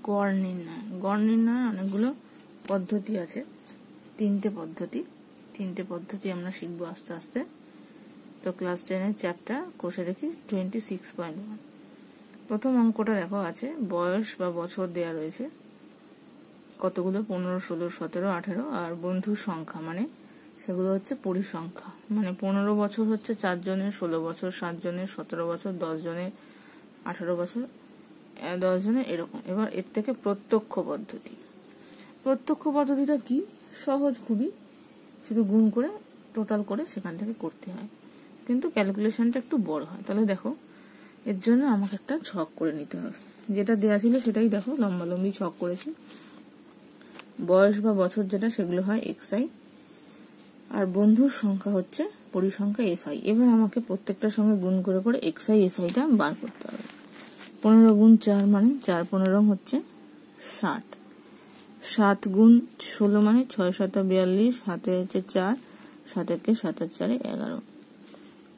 গড় নির্ণয়। গড় নির্ণয় অনেকগুলো পদ্ধতি আছে, তিনটে পদ্ধতি আমরা শিখবো আস্তে আস্তে। তো ক্লাস 10-এর চ্যাপ্টার কোষে দেখি 26.1। প্রথম অঙ্কটা দেখো আছে বয়স বা বছর দেয়া রয়েছে কতগুলো, 15, 16, 17, 18, আর বন্ধুর সংখ্যা মানে সেগুলো হচ্ছে পরিসংখ্যা। মানে 15 বছর হচ্ছে 4 জনের, 16 বছর 7 জনের, 17 বছর 10 জনের, 18 বছর 10 জনের, এরকম। এবার এর থেকে প্রত্যক্ষ পদ্ধতিটা কি? সহজ খুবই, শুধু গুণ করে টোটাল করে সেখান থেকে করতে হয়, কিন্তু ক্যালকুলেশনটা একটু বড় হয়। তাহলে দেখো এর জন্য আমাকে একটা ছক করে নিতে হবে, যেটা দেওয়া ছিল সেটাই দেখো লম্বালম্বি ছক করেছি। বয়স বা বছর যেটা সেগুলো হয় xi, আর বন্ধুর সংখ্যা হচ্ছে পরিসংখ্যা fi। এবার আমাকে প্রত্যেকটার সঙ্গে গুণ করে করে xi fiটা বার করতে হবে। 15 গুণ 4 মানে 4 15 হচ্ছে 60, 7 গুণ 16 মানে 6 7 42, হাতে হচ্ছে 4, 7 একে 7 আর 4 11।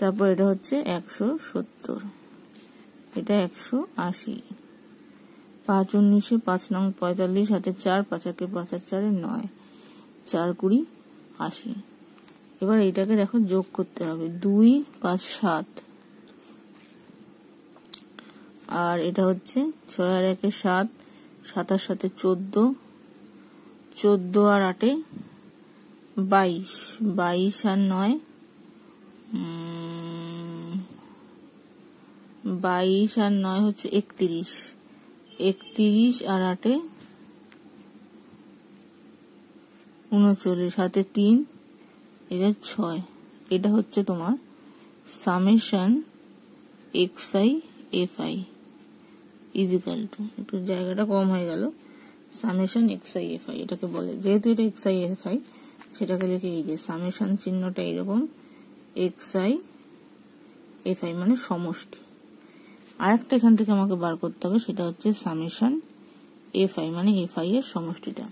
তারপর এটা হচ্ছে 170, এটা 180, 5 19 5 নং 45, হাতে 4, 5 একে 5 আর 4 9, 4 20 80। এবার এইটাকে দেখো যোগ করতে হবে, 2 5 7, আর এটা হচ্ছে 6 আর 1 7, 7 আর 7 14, 14 আর 8 22, 22 আর 9 22 আর 9 হচ্ছে 31, 31 আর 8 39, হাতে 3, এটা 6। এটা হচ্ছে তোমার summation xi fi equal to, একটু জায়গাটা কম হয়ে গেল, সামেশন xi fi এটাকে বলে। যেহেতু এটা xi fi সেটাকে লিখে এই যে সামেশন চিহ্নটা এরকম, xi fi মানে সমষ্টি। আরেকটা এখান থেকে আমাকে বার করতে হবে, সেটা হচ্ছে সামেশন fi মানে fi এর সমষ্টিটা।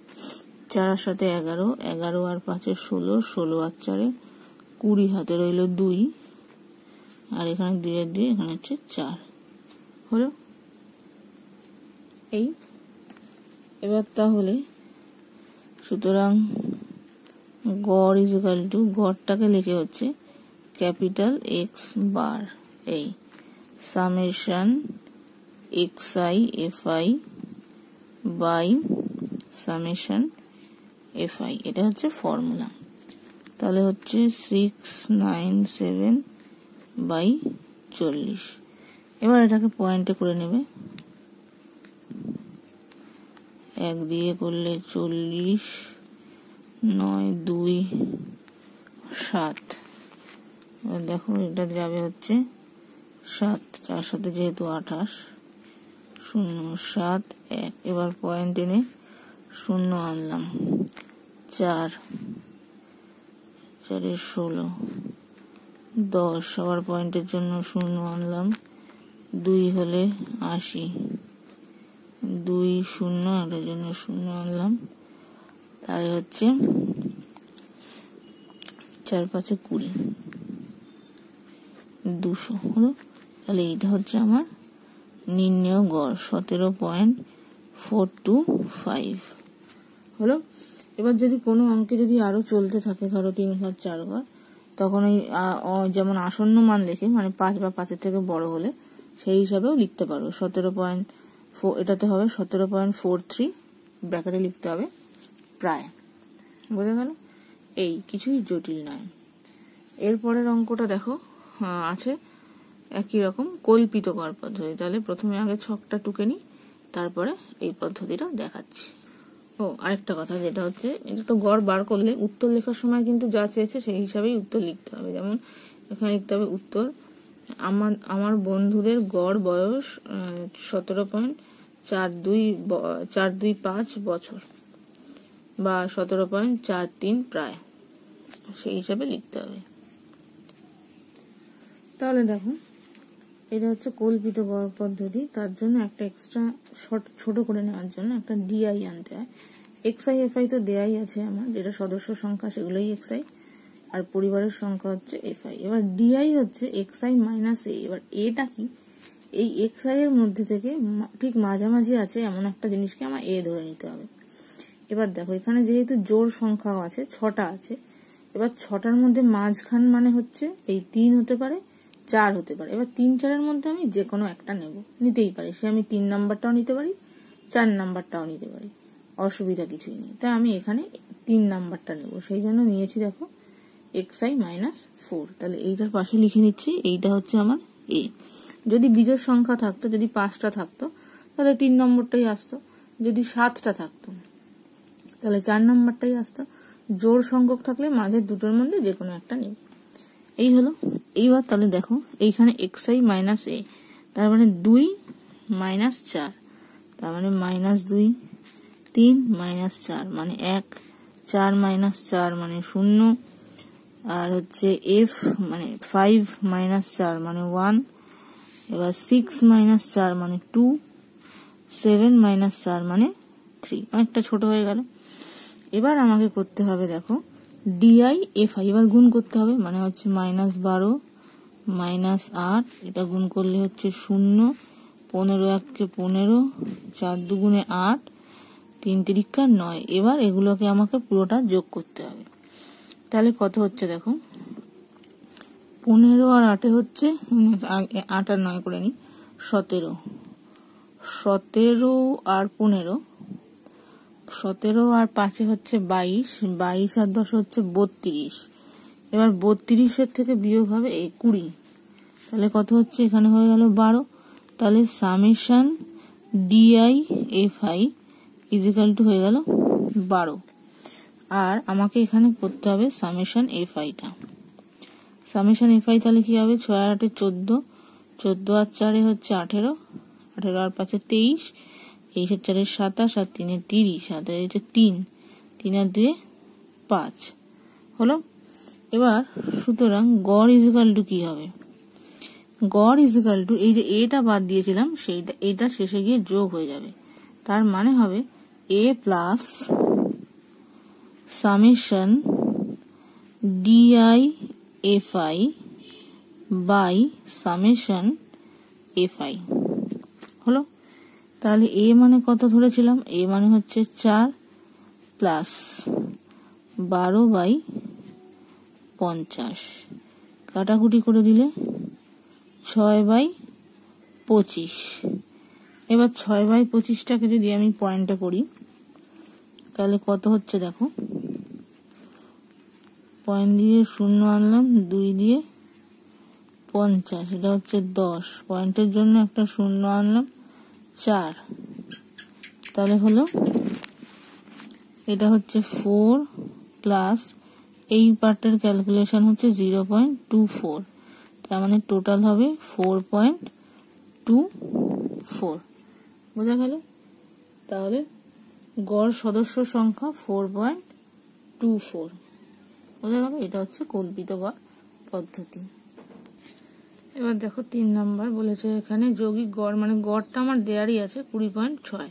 4 আর 7 11, 11 আর 5 16, 16 আর 4 20, হাতে রইল 2, আর এখানে 2 আর 2 এখানে হচ্ছে 4 হলো এই। এবার তাহলে সুতরাং গড় ইজিক্যাল টু, গড়টাকে লিখে হচ্ছে ক্যাপিটাল এক্স বার, এই summation xi fi by summation fi, এটা হচ্ছে ফর্মুলা। তাহলে হচ্ছে 697/40। এবার এটাকে পয়েন্টে করে নেবে, 1 দিয়ে করলে 40, 9 2 7। এবার দেখো এটা যাবে হচ্ছে 7, 4 সাথে যেহেতু 28, 0 7 1। এবার পয়েন্ট এনে 0 আনলাম, 4 4 16, 10। আবার পয়েন্টের জন্য 0 আনলাম, 2 হলে 80, 2 0, এটার জন্য 0 আনলাম, তাই হচ্ছে 4 5 20, 200 হলো। তাহলে এইটা হচ্ছে আমার নির্ণেয় গড় 17.425 হলো। এবার যদি কোনো অঙ্কে যদি আরো চলতে থাকে, ধরো 3 ঘর 4 ঘর, তখন ওই যেমন আসন্ন মান লিখে, মানে 5 বা 5 থেকে বড় হলে সেই হিসাবেও লিখতে পারো। 17.4, এটাতে হবে 17.43, ব্র্যাকেটে লিখতে হবে প্রায়। বোঝা গেল? এই কিছুই জটিল নয়। এরপরের অঙ্কটা দেখো আছে একই রকম কল্পিত গড় পদ্ধতি। তাহলে প্রথমে আগে ছকটা টুকে নি, তারপরে এই পদ্ধতিটা দেখাচ্ছি। আরেকটা কথা, যেটা হচ্ছে এটা তো গড় বার করলে উত্তর লেখার সময় কিন্তু যা চেয়েছে সেই হিসাবেই উত্তর লিখতে হবে। যেমন এখানে লিখতে হবে উত্তর, আমার বন্ধুদের গড় বয়স 17.425 বছর বা 17.43 প্রায়, সেই হিসাবে লিখতে হবে। তাহলে দেখো এটা হচ্ছে কল্পিত গড় পদ্ধতি। তার জন্য একটা এক্সট্রা ছোট করে নেওয়ার জন্য একটা ডিআই আনতে হয়। xi fi তো দেয়াই আছে আমার, যেটা সদস্য সংখ্যা সেগুলোই xi, আর পরিবারের সংখ্যা হচ্ছে fi। এবার ডিআই হচ্ছে xi মাইনাস a। এবার এটা কি? এই এক্স আই এর মধ্যে থেকে ঠিক মাঝামাঝি আছে এমন একটা জিনিসকে আমার এ ধরে নিতে হবে। এবার দেখো এখানে যেহেতু জোড় সংখ্যা আছে, 6টা আছে, এবার 6টার মধ্যে মাঝখান মানে হচ্ছে এই 3 হতে পারে, 4 হতে পারে। এবার 3, 4-এর মধ্যে আমি যে কোনো একটা নিতেই পারি। সে আমি 3 নাম্বারটাও নিতে পারি, 4 নাম্বারটাও নিতে পারি, অসুবিধা কিছুই নেই। তাই আমি এখানে 3 নাম্বারটা নেব, সেই জন্য নিয়েছি দেখো xi - 4। তাহলে এইটার পাশে লিখে নিচ্ছি, এইটা হচ্ছে আমার এ। যদি বিজোড় সংখ্যা থাকতো, যদি 5টা থাকতো তাহলে 3 নম্বরটাই আসতো, যদি 7টা থাকতো তাহলে 4 নম্বরটাই আসতো। জোড় সংখ্যক থাকলে মাঝের দুটোর মধ্যে যে কোনো একটা নেব। এই হলো। এইবার তাহলে দেখো এইখানে xi - a, তার মানে 2 - 4, তার মানে -2, 3 - 4 মানে 1, 4 - 4 মানে 0, আর হচ্ছে f মানে 5 - 4 মানে 1, এবার 6 - 4 মানে 2, 7 - 4 মানে 3, অনেকটা ছোট হয়ে গেল। এবার আমাকে করতে হবে দেখো di fi, এবার গুণ করতে হবে, মানে হচ্ছে -12 -8, এটা গুণ করলে হচ্ছে 0, 15 1 15, 4 2 8, 3 3 9। এবার এগুলোকে আমাকে পুরোটা যোগ করতে হবে। তাহলে কত হচ্ছে দেখো, 15 আর 8 হচ্ছে 8 আর 9 করে নি, 17, 17 আর 15, 17 আর 5 হচ্ছে 22, 22 আর 10 হচ্ছে 32। এবার 32-এর থেকে বিয়োগ হবে 20, তাহলে কত হচ্ছে, এখানে হয়ে গেল 12। তাহলে summation d i f i equal to হয়ে গেল 12। আর আমাকে এখানে করতে হবে সামেশন এফ আইটা। সামেশন এফ আই তাহলে কি হবে, 6 আর 8 14, 14 আর 4 হচ্ছে 18, 18 আর 5 23, 23 আর 4 27, আর 3 30, আর 3, 3 আর 2 5 হলো। এবার সুতরাং গড় ইজিক্যাল টু কি হবে, গড় ইজিক্যাল টু এই যে এটা বাদ দিয়েছিলাম সেইটা, এটা শেষে গিয়ে যোগ হয়ে যাবে। তার মানে হবে a plus summation d i f i by summation f i হলো। তাহলে a মানে কত ধরেছিলাম, a মানে হচ্ছে 4 প্লাস 12/50, কাটাকুটি করে দিলে 6/25। এবার 6/25টাকে যদি আমি পয়েন্টে করি তাহলে কত হচ্ছে দেখো, পয়েন্ট দিয়ে 0 আনলাম, 2 দিয়ে 50, এটা হচ্ছে 10, পয়েন্টের জন্য একটা 0 আনলাম 4, তাহলে হলো এটা হচ্ছে 4 প্লাস এই পার্টের ক্যালকুলেশন হচ্ছে 0.24, তার মানে টোটাল হবে 4.24। বোঝা গেল? তাহলে গড় সদস্য সংখ্যা 4.24। বোঝা গেল? এটা হচ্ছে কল্পিত গড় পদ্ধতি। এবার দেখো 3 নাম্বার বলেছে এখানে যৌগিক গড়, মানে গড়টা আমার দেয়ারই আছে 20.6,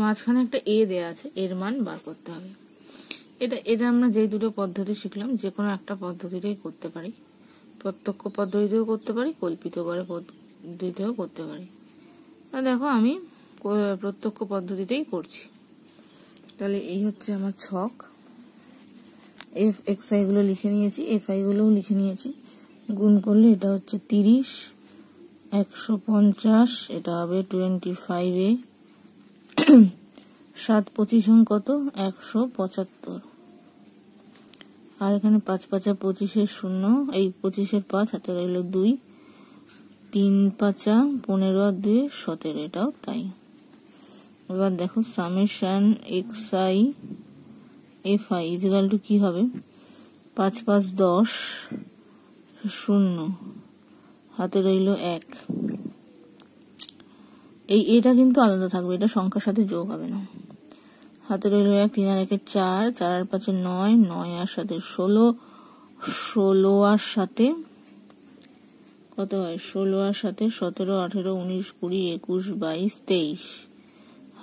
মাঝখানে একটা এ দেয়া আছে, এর মান বার করতে হবে। এটা আমরা যে দুটো পদ্ধতি শিখলাম যে কোনো একটা পদ্ধতিতেই করতে পারি, প্রত্যক্ষ পদ্ধতিতেও করতে পারি, কল্পিত গড়ে পদ্ধতিতেও করতে পারি। দেখো আমি প্রত্যক্ষ পদ্ধতিতেই করছি। তাহলে এই হচ্ছে আমার ছক, এফ এক্স আই গুলো লিখে নিয়েছি, এফ আই গুলোও লিখে নিয়েছি। গুণ করলে এটা হচ্ছে 30, 150, এটা হবে 25A, 7 25 কত, 175, আর এখানে 5 5 25-এর 0, এই 25-এর 5 হাতে রইল 2, 3 5 15 আর 2 17, এটাও তাই। এবার দেখো summation x i f i equal to কি হবে, 5 5 10, 0 হাতে রইল 1, এটা কিন্তু আলাদা থাকবে, এটা সংখ্যার সাথে যোগ হবে না। হাতে রইল 1, 3 আর 1 4, 4 আর 5 9, 9 আর 7 16, 16 আর 7 কত হয়, 16 আর 7 17, 18 19 20 21 22 23,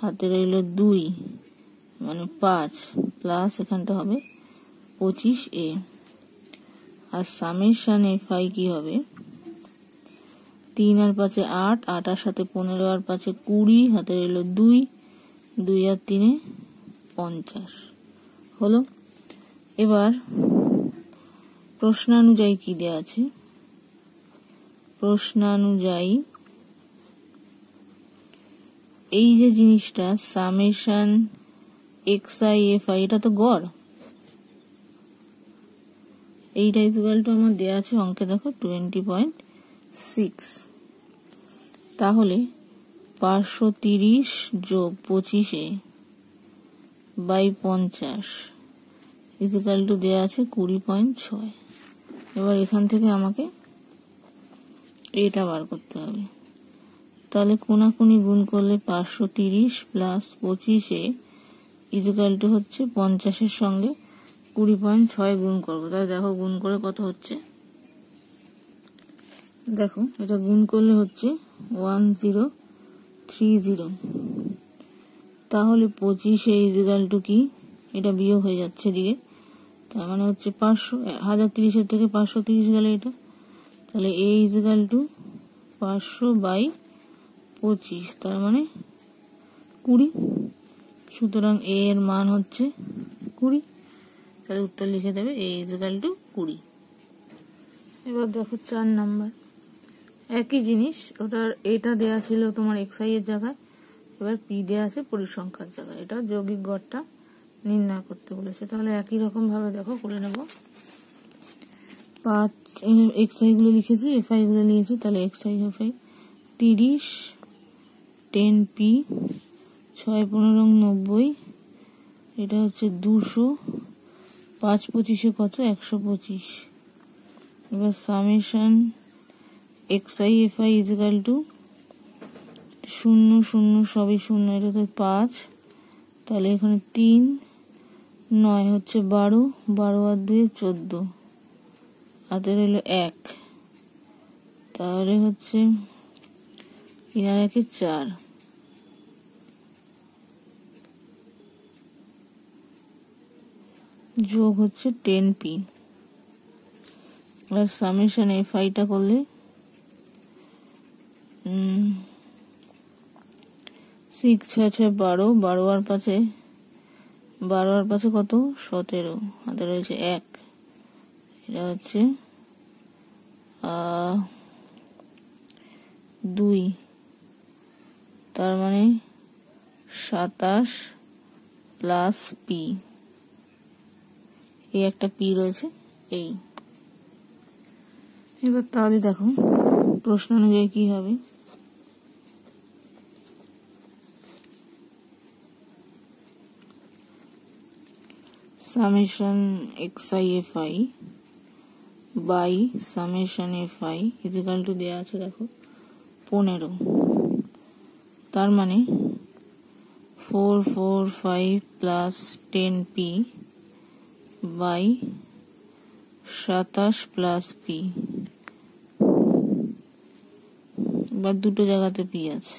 হাতে রইল 2 মানে 5 প্লাস এখানটা হবে 25A। R summation f I কি হবে, 3 আর 5 8, 8 আর 7 15 আর 5 20, হাতে রইল 2, 2 আর 3 50 হলো। এবার প্রশ্নানুযায়ী কি দেয়া আছে? প্রশ্নানুযায়ী এই যে জিনিসটা সামেশন xi fi, এটা তো গড়, এইটা ইকুয়াল টু আমার দেয়া আছে অঙ্কে, দেখো 20.6। তাহলে 530 যোগ 25 বাই 50 ইকুয়াল টু দেয়া আছে 20.6। এবার এখান থেকে আমাকে এটা বার করতে হবে। তাহলে কোনাকুনি গুণ করলে 530 প্লাস 25 ইকুয়াল টু হচ্ছে 50 সঙ্গে 20.6 গুণ করবো। তাহলে দেখো গুণ করে কত হচ্ছে, দেখো এটা গুণ করলে হচ্ছে 1030। তাহলে 25 ইকুয়াল টু কি, এটা বিয়োগ হয়ে যাচ্ছে এদিকে, তার মানে হচ্ছে 500, 1030 থেকে 530 গেলে এটা, তাহলে a ইকুয়াল টু 500 বাই 25, তার মানে 20। সুতরাং a এর মান হচ্ছে 20। তাহলে উত্তর লিখে দেবে a ইকুয়াল টু 20। এবার দেখো 4 নাম্বার, একই জিনিস, ওটার এটা দেয়া ছিল তোমার xi এর জায়গায়, এবার p দেয়া আছে পরিসংখ্যার জায়গায়, এটা যৌগিক গড়টা নির্ণয় করতে বলেছে। তাহলে একই রকম ভাবে দেখো করে নেব। 5 xi গুলো লিখেছি, fi গুলো নিয়েছি, তাহলে xi fi 30, 10p, 6 15 90, এটা হচ্ছে 200, 5 25 কত 125। এবার summation xi fi equal two 0 0 সবই 0, এটা তো 5, তাহলে এখানে 3, 9 হচ্ছে 12, 12 আর 2 14, হাতে রইল 1, তাহলে হচ্ছে 3 আর 1 4, যোগ হচ্ছে 10p। আর সামেশন fi টা করলে 6 6 6 12, 12 আর 5 কত 17, হাতে রয়েছে 1, এটা হচ্ছে 2, তার মানে 27 প্লাস p, এই একটা p রয়েছে এই। এবার তাহলে দেখো প্রশ্ন অনুযায়ী কি হবে। Summation xi fi by summation fi equal to দেয়া আছে দেখো 15, তার মানে 445 plus 10p by 27 plus p, বা দুটো জায়গাতে p আছে,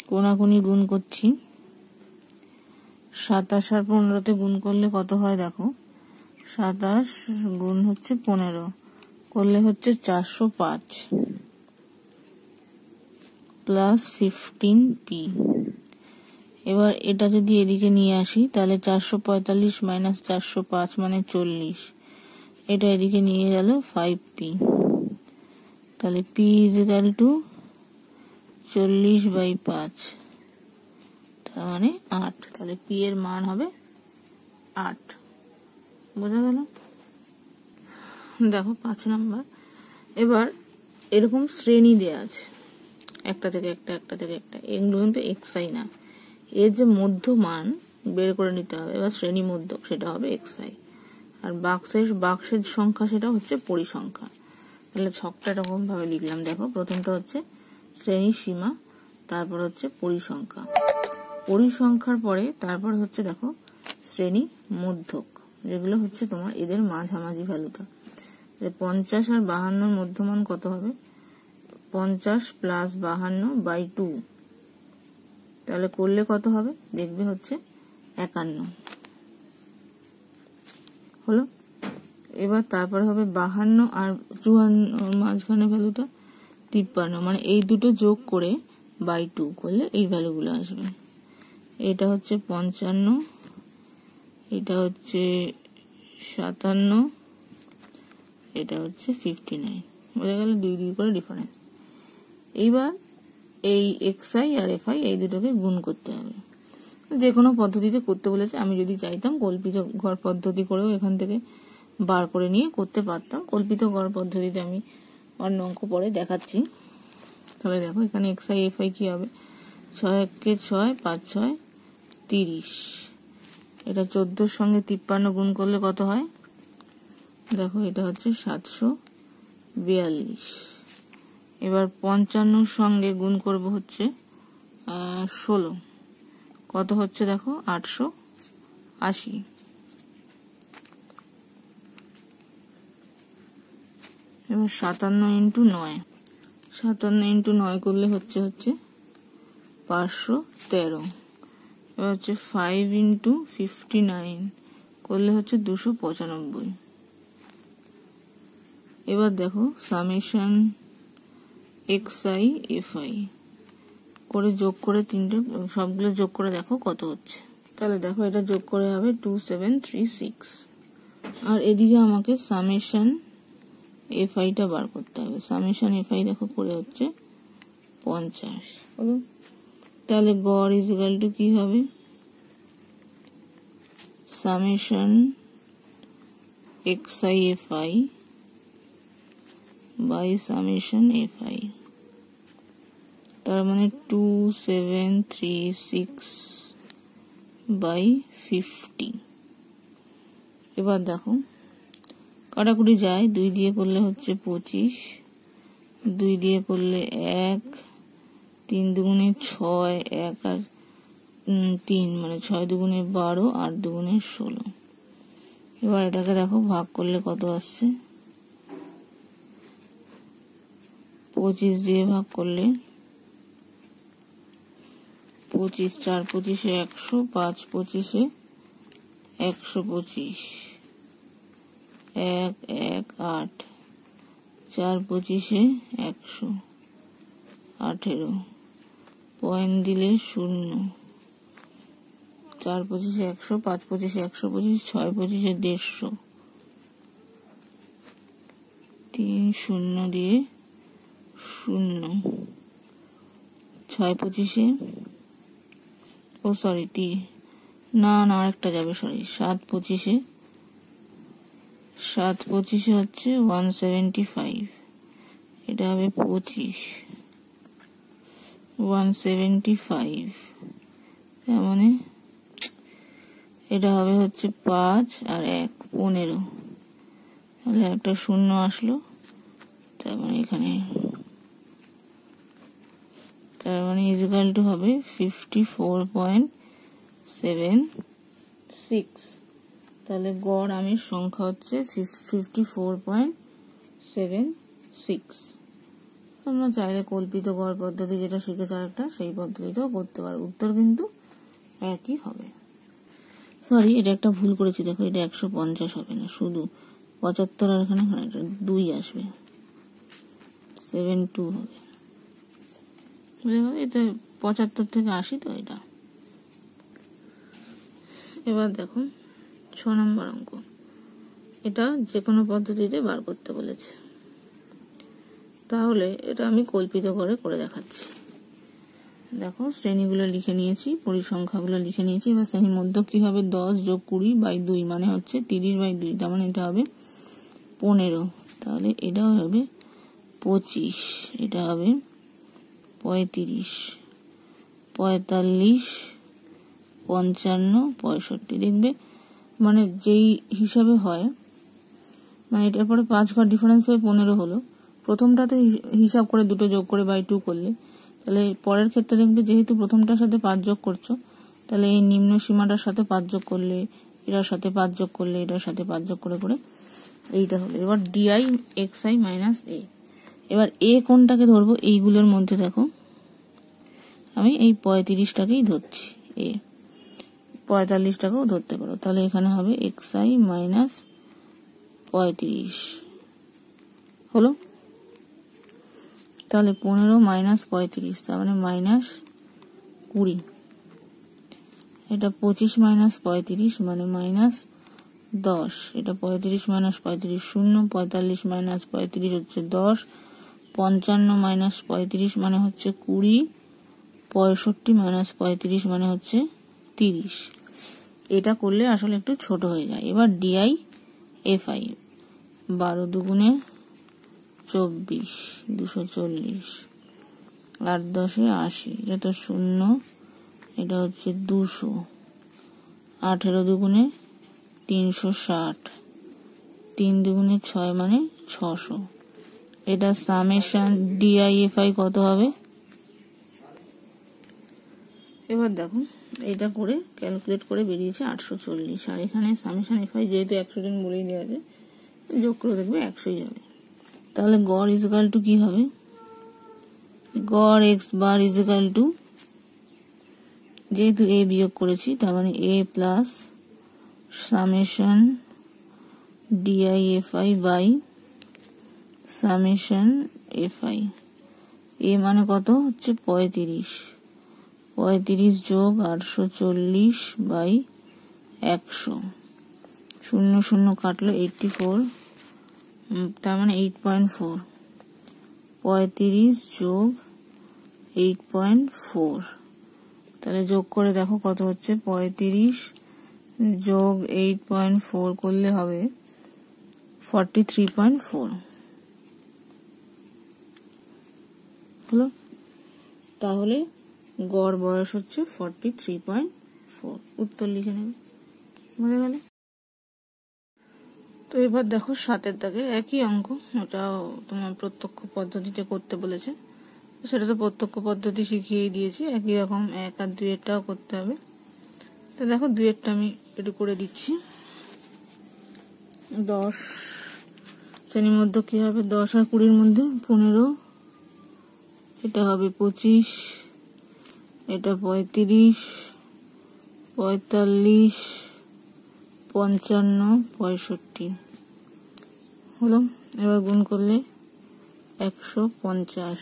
কোনাকুনি গুণ করছি। 27 আর 15 গুণ করলে কত হয় দেখো, 27 গুণ হচ্ছে 15 করলে হচ্ছে 405 প্লাস 15p। এবার এটা যদি এদিকে নিয়ে আসি তাহলে 445 মাইনাস 405 মানে 40, এটা এদিকে নিয়ে গেল 5p, তাহলে p ইকুয়াল টু 40/5, তার মানে 8, তাহলে p এর মান হবে 8। বোঝা গেল? দেখো 5 নাম্বার, এবার এরকম শ্রেণী দেয়া আছে, একটা থেকে একটা, একটা থেকে একটা, এগুলো কিন্তু xi না, এর যে মধ্য মান বের করে নিতে হবে, এবার শ্রেণী মধ্য সেটা হবে xi, আর বাক্সের সংখ্যা সেটা হচ্ছে পরিসংখ্যা। তাহলে ছকটা এরকম ভাবে লিখলাম, দেখো প্রথমটা হচ্ছে শ্রেণী সীমা, তারপর হচ্ছে পরিসংখ্যা, পরিসংখ্যার পরে তারপর হচ্ছে দেখো শ্রেণী মধ্যক, যেগুলো হচ্ছে তোমার এদের মাঝামাঝি ভ্যালুটা। 50 আর 52 মধ্যমান কত হবে, 50 প্লাস 52/2, তাহলে করলে কত হবে দেখবে হচ্ছে 51 হলো। এবার তারপরে হবে 52 আর 54 মাঝখানে ভ্যালুটা 53, মানে এই দুটো যোগ করে বাই 2 করলে এই ভ্যালুগুলো আসবে। এটা হচ্ছে 55, এটা হচ্ছে 57, এটা হচ্ছে 59। বোঝা গেল 2 2 করে ডিফারেন্স। এইবার এই xi আর fi এই দুটোকে গুণ করতে হবে। যে কোনো পদ্ধতিতে করতে বলেছে, আমি যদি চাইতাম কল্পিত গড় পদ্ধতি করেও এখান থেকে বার করে নিয়ে করতে পারতাম। কল্পিত গড় পদ্ধতিতে আমি অন্য অঙ্ক পরে দেখাচ্ছি। তাহলে দেখো এখানে xi fi কি হবে, 6 কে 6, 5 6 30, এটা 14 সঙ্গে 53 গুণ করলে কত হয়, দেখো এটা হচ্ছে 742। এবার 55 সঙ্গে গুণ করব হচ্ছে 16, কত হচ্ছে দেখো 880। এবার 57 ইন্টু 9, 57 ইন্টু 9 করলে হচ্ছে 513। এবার হচ্ছে 5 ইন্টু 59 করলে হচ্ছে 295। এবার দেখো সামেশন xi fi করে যোগ করে তিনটে সবগুলো যোগ করে দেখো কত হচ্ছে। তাহলে দেখো এটা যোগ করে হবে 2736। আর এদিকে আমাকে সামেশন fi টা বার করতে হবে। সামেশন fi দেখো করে হচ্ছে 50 হলো। তাহলে গড় ইজ ইকুয়াল টু কি হবে, summation xi fi by summation fi, তার মানে 2736 বাই 50। এবার দেখো কাটাকুটি যায়, 2 দিয়ে করলে হচ্ছে 25, 2 দিয়ে করলে 1, 3 দুগুণে 6, 1 আর 3 মানে 6 দুগুণে 12, 8 দুগুণে 16। এবার এটাকে দেখো ভাগ করলে কত আসছে, 25 দিয়ে ভাগ করলে 25, 4 25 100, 5 25 125, 1 1 8, 4 25 100, 18, পয়েন্ট দিলে 0, 4 25 100, 5 25 125, 6 25 150, 3 0 দিয়ে 0, 6 25 ও সরি না আরেকটা যাবে, সরি 7 25, 7 25 হচ্ছে 175, এটা হবে 25, 175, তার মানে এটা হবে হচ্ছে 5 আর 1 15, তাহলে একটা 0 আসলো, তার মানে এখানে ইজ ইকুয়াল টু হবে 54.76। তাহলে গড় আমের সংখ্যা হচ্ছে 54.76। তোমরা চাইলে কল্পিত গড় পদ্ধতি যেটা শিখেছো আরেকটা, সেই পদ্ধতিতেও করতে পারো, উত্তর কিন্তু একই হবে। সরি এটা একটা ভুল করেছি, দেখো এটা 150 হবে না, শুধু 75 আর এখানে 2 আসবে, 72 হবে। এটা 75 থেকে 80, তো এটা। এবার দেখো 6 নম্বর অঙ্ক, এটা যে কোনো পদ্ধতিতে বার করতে বলেছে। তাহলে এটা আমি কল্পিত করে দেখাচ্ছি। দেখো শ্রেণীগুলো লিখে নিয়েছি, পরিসংখ্যাগুলো লিখে নিয়েছি। এবার শ্রেণীর মধ্যে কি হবে, 10 যোগ 20 বাই 2 মানে হচ্ছে 30 বাই 2, তার মানে এটা হবে 15, তাহলে এটাও হবে 25, এটা হবে 35, 45, 55, 65। দেখবে মানে যেই হিসাবে হয়, মানে এটার পরে 5 ঘর ডিফারেন্স হয়ে 15 হলো, প্রথমটাতে হিসাব করে দুটো যোগ করে বাই 2 করলে, তাহলে পরের ক্ষেত্রে দেখবে যেহেতু প্রথমটার সাথে 5 যোগ করছো, তাহলে এই নিম্ন সীমাটার সাথে 5 যোগ করলে, এটার সাথে 5 যোগ করলে, এটার সাথে 5 যোগ করে করে এইটা হলো। এবার ডিআই xi মাইনাস এ। এবার এ কোনটাকে ধরবো, এইগুলোর মধ্যে দেখো আমি এই 35টাকেই ধরছি, এ 45টাকেও ধরতে পারো, তাহলে এখানে হবে xi মাইনাস 35 হলো। তাহলে 15 মাইনাস 35, তার মানে মাইনাস 20। এটা 25 মাইনাস 35 মানে মাইনাস 10। এটা 35 মাইনাস 35 0, 45 মাইনাস 35 হচ্ছে 10, 55 মাইনাস 35 মানে হচ্ছে 20, 65 মাইনাস 35 মানে হচ্ছে 30। এটা করলে আসলে একটু ছোট হয়ে যায়। এবার ডিআই এফআই 12 দুগুণে 24, 240, 8 10 80, এটা তো 0, এটা হচ্ছে 200, 18 দুগুণে 360, 3 দুগুণে 6 মানে 600। এটা সামেশন ডিআইএফআই কত হবে? এবার দেখো এটা করে ক্যালকুলেট করে বেরিয়েছে 840। আর এখানে সামেশন এফআই যেহেতু 100 জন বলেই দেওয়া আছে, যোগ করে দেখবে 100ই হবে। তাহলে গড় ইজিক্যাল টু কি হবে? গড় এক্স বার ইজিক্যাল টু, যেহেতু এ বিয়োগ করেছি তার মানে a plus summation d i f i by summation f i. A মানে কত হচ্ছে 35, 35 যোগ 840 বাই 100, 0 0 কাটলো 84, তার মানে 8.4, 35 যোগ 8.4, তাহলে যোগ করে দেখো কত হচ্ছে। 35 যোগ 8.4 করলে হবে 43.4 হলো। তাহলে গড় বয়স হচ্ছে 43.4। উত্তর লিখে নেবে, বুঝে গেল? তো এবার দেখো 7 দাগের একই অঙ্ক, ওটাও তোমার প্রত্যক্ষ পদ্ধতিতে করতে বলেছে, সেটা তো প্রত্যক্ষ পদ্ধতি শিখিয়েই দিয়েছি। একই রকম 1 আর 2 এরটাও করতে হবে। তো দেখো 2 এরটা আমি একটু করে দিচ্ছি। 10 শ্রেণীর মধ্যে কি হবে? 10 আর 20 মধ্যে 15, এটা হবে 25, এটা 35, 45, 55, 65 হলো। এবার গুণ করলে 150।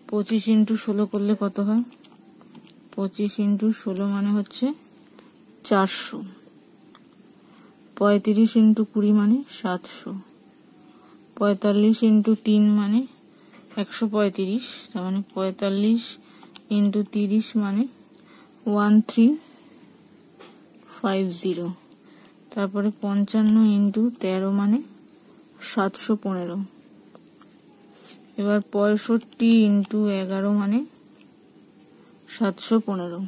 25 ইন্টু 16 করলে কত হয়? 25 ইন্টু 16 মানে হচ্ছে 400। 35 ইন্টু 20 মানে 700। 45 ইন্টু 3 মানে 135, তার মানে 45 ইন্টু 30 মানে 1350। তারপরে 55 ইন্টু 13 মানে 715। এবার 65 ইন্টু 11 মানে 715।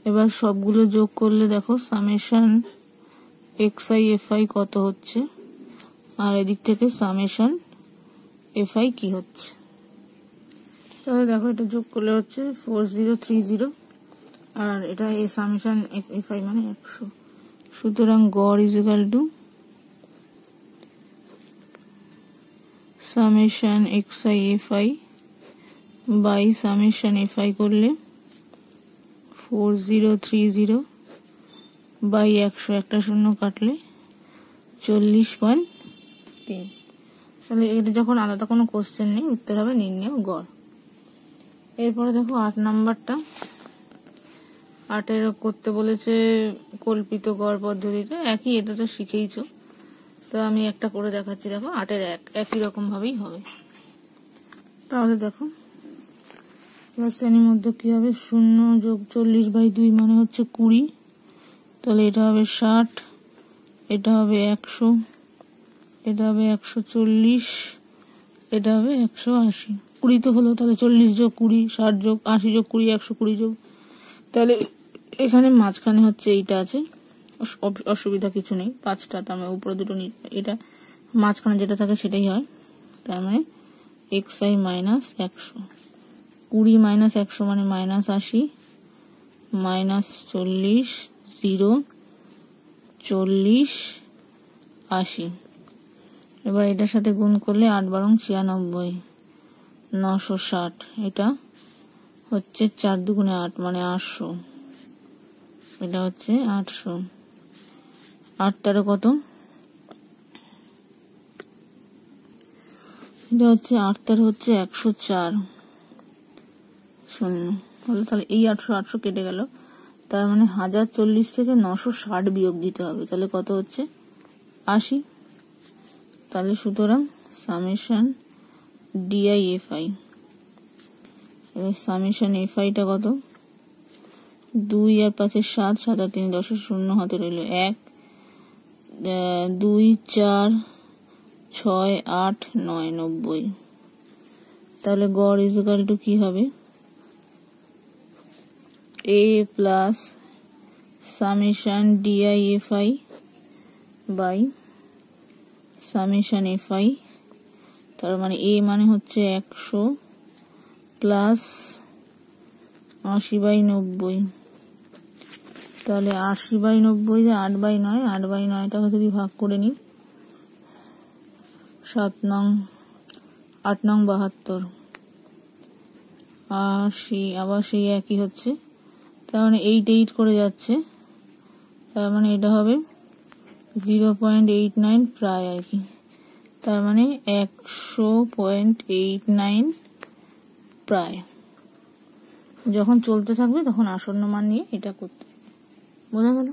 এবার সবগুলো যোগ করলে দেখো সামেশন এক্সআই এফআই কত হচ্ছে, আর এদিক থেকে সামেশন এফআই কি হচ্ছে। তাহলে দেখো এটা যোগ করলে হচ্ছে 4030, আর এটা এই সামেশন এফআই মানে 100। সুতরাং গড় equal to summation x i f i by summation f i করলে 4030 বাই 100, একটা শূন্য কাটলে 40.3। তাহলে এটা যখন আলাদা কোনো কোশ্চেন নেই, উত্তর হবে নির্ণেয় গড়। এরপরে দেখো 8 নাম্বারটা। 8 করতে বলেছে কল্পিত গড় পদ্ধতিতে, একই, এটা তো শিখেইছো। তো আমি একটা করে দেখাচ্ছি। দেখো 8 একই রকম ভাবেই হবে। তাহলে দেখো এবার শ্রেণীর মধ্যে কি হবে? 0 যোগ 40/2 মানে হচ্ছে 20, তাহলে এটা হবে 60, এটা হবে 100, এটা হবে 140, এটা হবে 180। 20 তো হলো, তাহলে 40 যোগ 20, 60 যোগ 80 যোগ 20, 120 যোগ, তাহলে এখানে মাঝখানে হচ্ছে এইটা আছে, অসুবিধা কিছু নেই। 5টা, তার মানে উপরে দুটো, এটা মাঝখানে যেটা থাকে সেটাই হয়। তার মানে এক্সআই মাইনাস 100, 20 মাইনাস 100 মানে মাইনাস 80, মাইনাস 40, 0, 40, 80। এবার এটার সাথে গুণ করলে 8 × 96, 960। এটা হচ্ছে 4 × 2 = 8 মানে 800। এটা হচ্ছে 800। 8 × 13 কত? এটা হচ্ছে 8 তার হচ্ছে 104 শূন্য হলো। তাহলে এই 800 কেটে গেল, তার মানে 1040 থেকে 960 বিয়োগ দিতে হবে। তাহলে কত হচ্ছে? 80। তাহলে সুতরাং সামেশন DI/FI, সামেশন FI টা কত? 2 আর 5 এর 7, 7 আর 3 10 শূন্য হাতে রইল 1, 2 4 6 8 9 90। তাহলে গড় ইকুয়াল টু কি হবে? A plus summation DI/FI by summation FI। তার মানে A মানে হচ্ছে 100 প্লাস 80/90। তাহলে 80/90 যে 8/9, 8/9টাকে যদি ভাগ করে নিই 7 নং 8 নং 72, আর আবার সেই একই হচ্ছে। তার মানে 8 করে যাচ্ছে, তার মানে এটা হবে 0.89 প্রায় আর কি। তার মানে 100.89 প্রায়। যখন চলতে থাকবে তখন আসন্ন মান নিয়ে এটা করতে হবে। বোঝা গেল?